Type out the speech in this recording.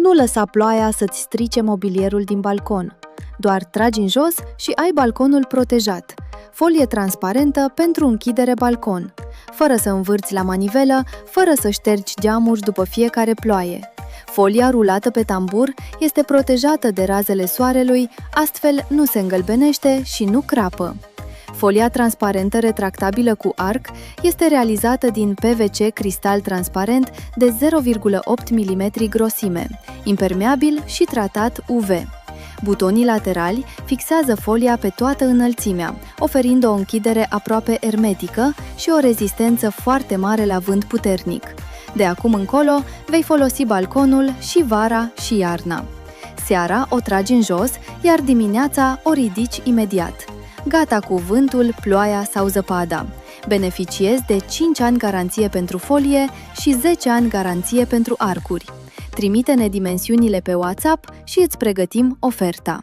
Nu lăsa ploaia să-ți strice mobilierul din balcon. Doar tragi în jos și ai balconul protejat. Folie transparentă pentru închidere balcon. Fără să învârți la manivelă, fără să ștergi geamuri după fiecare ploaie. Folia rulată pe tambur este protejată de razele soarelui, astfel nu se îngălbenește și nu crapă. Folia transparentă retractabilă cu arc este realizată din PVC cristal transparent de 0,8 mm grosime, impermeabil și tratat UV. Butonii laterali fixează folia pe toată înălțimea, oferind o închidere aproape ermetică și o rezistență foarte mare la vânt puternic. De acum încolo vei folosi balconul și vara și iarna. Seara o tragi în jos, iar dimineața o ridici imediat. Gata cu vântul, ploaia sau zăpada. Beneficiezi de 5 ani garanție pentru folie și 10 ani garanție pentru arcuri. Trimite-ne dimensiunile pe WhatsApp și îți pregătim oferta.